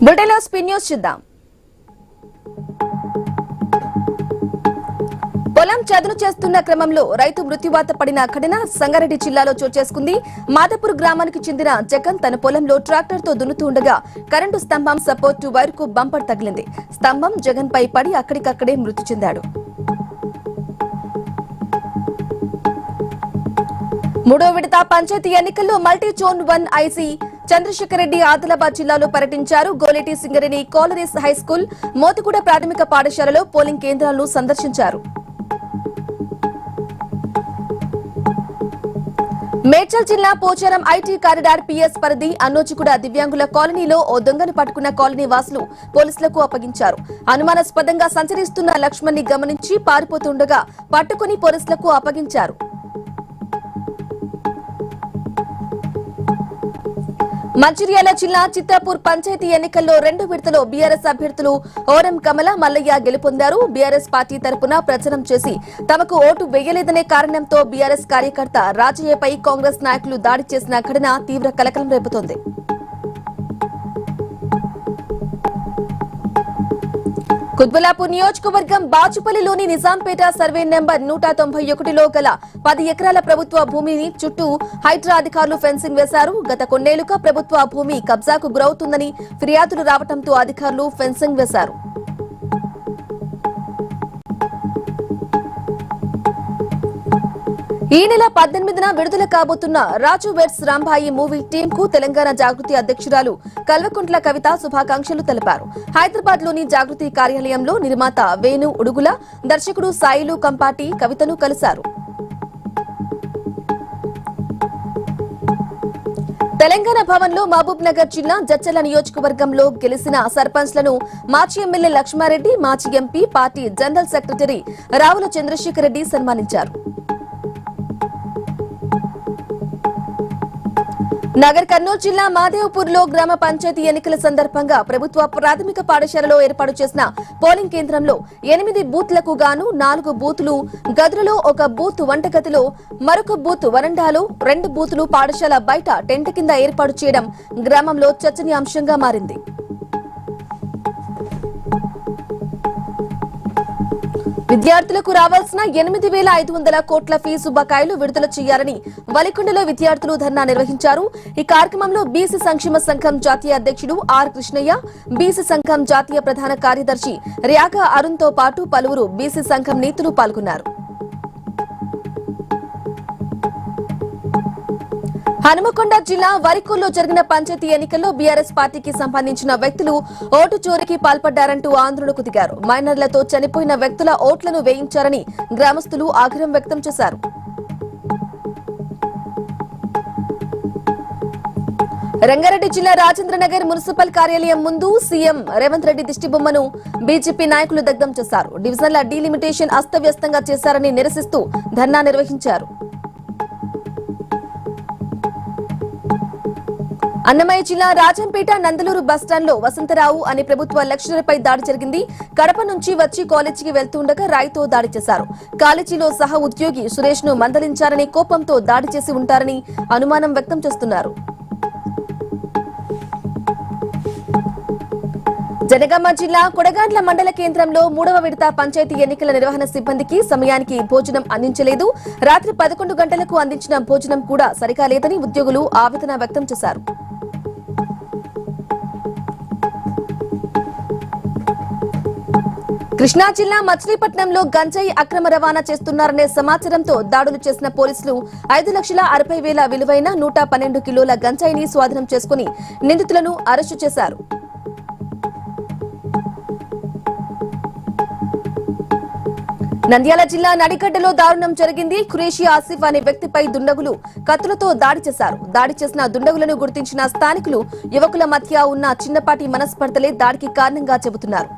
బులెటిన్లో spin news చూద్దాం. పొలం చదును చేస్తున్న క్రమంలో రైతు మృత్యువాత పడిన ఘటన సంగారెడ్డి జిల్లాలో చోటు చేసుకుంది. మాదాపూర్ గ్రామానికి చెందిన జగన్ తన పొలంలో ట్రాక్టర్ తో దున్నుతుండగా కరెంటు స్తంభం సపోర్టు వైర్కు బంపర్ తగిలింది. స్తంభం జగన్ పై పడి అక్కడికక్కడే మృతి చెందాడు. మూడో విడత పంచాయతీ ఎన్నికల్లో multi zone 1 IC Chandrashekar Reddy Adilabad జిల్లాలో పర్యటించారు. గోలేటి సింగరేణి కాలరీస్ హైస్కూల్, మోతుగూడ ప్రాథమిక పాఠశాలలో పోలింగ్ కేంద్రాలను సందర్శించారు. మేడ్చల్ జిల్లా పోచారం ఐటీ కారిడార్ పిఎస్ పరిధి అన్నోజిగూడ దివ్యాంగుల కాలనీలో ఓ దొంగను పట్టుకున్న కాలనీ వాసులు పోలీసులకు అప్పగించారు. అనుమానాస్పదంగా సంచరిస్తున్న లక్ష్మణ్ ని గమనించి పారిపోతుండగా పట్టుకుని పోలీసులకు అప్పగించారు. మంచిర్యాల జిల్లా చిత్తాపూర్ పంచాయతీ ఎన్నికల్లో 2 విడతలో బీఆర్ఎస్ అభ్యర్థులు ఓరం కమల మల్లయ్య గెలుపొందారు. బీఆర్ఎస్ పార్టీ తరపున ప్రచారం చేసి తమకు ఓటు వేయలేదనే కారణంతో బీఆర్ఎస్ కార్యకర్త రాజయ్యపై కాంగ్రెస్ నాయకులు దాడి చేసిన ఘటన తీవ్ర కలకలం రేపుతోంది. కుత్బుల్లాపూర్ నియోజకవర్గం బాచుపల్లిలోని నిజాంపేట సర్వే నెంబర్ 191లో గల 10 ఎకరాల ప్రభుత్వ భూమిని చుట్టూ హైడ్రా అధికారులు ఫెన్సింగ్ వేశారు. గత కొన్నేళ్లుగా ప్రభుత్వ భూమి కబ్జాకు గురవుతుందని ఫిర్యాదులు రావడంతో అధికారులు ఫెన్సింగ్ వేశారు. ఈ నెల 18న విడుదల కాబోతున్న రాజు వెడ్స్ రాంబాయి మూవీ టీమ్ కు తెలంగాణ జాగృతి అధ్యక్షురాలు కల్వకుంట్ల కవిత శుభాకాంక్షలు తెలిపారు. హైదరాబాద్ లోని జాగృతి కార్యాలయంలో నిర్మాత వేణు ఉడుగుల, దర్శకుడు సాయిలు కంపాటి కవితను కలిశారు. తెలంగాణ భవన్ లో మహబూబ్ నగర్ జిల్లా జడ్చర్ల నియోజకవర్గంలో గెలిచిన సర్పంచ్లను మాజీ ఎమ్మెల్యే లక్ష్మారెడ్డి, మాజీ MP, party general secretary Ravula Chandrashekar Reddy సన్మానించారు. నగర్ కర్నూలు జిల్లా మాదేవ్పూర్ లో గ్రామ పంచాయతీ ఎన్నికల సందర్భంగా ప్రభుత్వ ప్రాథమిక పాఠశాలలో ఏర్పాటు చేసిన పోలింగ్ కేంద్రంలో 8 బూత్లకు గాను 4 బూతులు గదులలో, 1 బూత్ వంటగదిలో, మరొక బూత్ వరండాలో, 2 బూతులు పాఠశాల బయట టెంట్ కింద ఏర్పాటు చేయడం గ్రామంలో చర్చనీయాంశంగా మారింది. విద్యార్థులకు రావాల్సిన 8,500 కోట్ల ఫీజు బకాయిలు విడుదల చేయాలని వలికొండలో విద్యార్థులు ధర్నా నిర్వహించారు. ఈ కార్యక్రమంలో బీసీ సంక్షేమ సంఘం జాతీయ అధ్యక్షుడు ఆర్ కృష్ణయ్య, బీసీ సంఘం జాతీయ ప్రధాన కార్యదర్శి ర్యాగ అరుణ్ తో పాటు పలువురు బీసీ సంఘం నేతలు పాల్గొన్నారు. హనుమకొండ జిల్లా వరికొల్లో జరిగిన పంచాయతీ ఎన్నికల్లో బీఆర్ఎస్ పార్టీకి సంబంధించిన వ్యక్తులు ఓటు చోరీకి పాల్పడ్డారంటూ ఆందోళనకు దిగారు. మైనర్లతో చనిపోయిన వ్యక్తుల ఓట్లను వేయించారని గ్రామస్తులు ఆగ్రహం వ్యక్తం చేశారు. రంగారెడ్డి జిల్లా రాజేంద్రనగర్ మున్సిపల్ కార్యాలయం ముందు సీఎం రేవంత్ రెడ్డి దిష్టిబొమ్మను బీజేపీ నాయకులు దగ్ధం చేశారు. డివిజన్ల డీలిమిటేషన్ అస్తవ్యస్తంగా చేశారని నిరసిస్తూ ధర్నా నిర్వహించారు. అన్నమయ్య జిల్లా రాజంపేట నందలూరు బస్టాండ్ లో వసంతరావు అనే ప్రభుత్వ లెక్చరర్ పై దాడి జరిగింది. కడప నుంచి వచ్చి కాలేజీకి వెళ్తుండగా రాయితో దాడి చేశారు. కాలేజీలో సహ ఉద్యోగి సురేష్ ను మందలించారని కోపంతో దాడి చేసి ఉంటారని అనుమానం వ్యక్తం చేస్తున్నారు. జనగామ జిల్లా కొడగాండ్ల మండల కేంద్రంలో 3వ విడత పంచాయతీ ఎన్నికల నిర్వహణ సిబ్బందికి సమయానికి భోజనం అందించలేదు. రాత్రి 11 గంటలకు అందించిన భోజనం కూడా సరిగా లేదని ఉద్యోగులు ఆవేదన వ్యక్తం చేశారు. కృష్ణా జిల్లా మచిలీపట్నంలో గంజాయి అక్రమ రవాణా చేస్తున్నారనే సమాచారంతో దాడులు చేసిన పోలీసులు 5,60,000 విలువైన 112 కిలోల గంజాయిని స్వాధీనం చేసుకుని నిందితులను అరెస్టు చేశారు. నంద్యాల జిల్లా నడిగడ్డలో దారుణం జరిగింది. ఖురేషి ఆసిఫ్ అనే వ్యక్తిపై దుండగులు కత్తులతో దాడి చేశారు. దాడి చేసిన దుండగులను గుర్తించిన స్థానికులు యువకుల మధ్య ఉన్న చిన్నపాటి మనస్పర్ధలే దాడికి కారణంగా చెబుతున్నారు.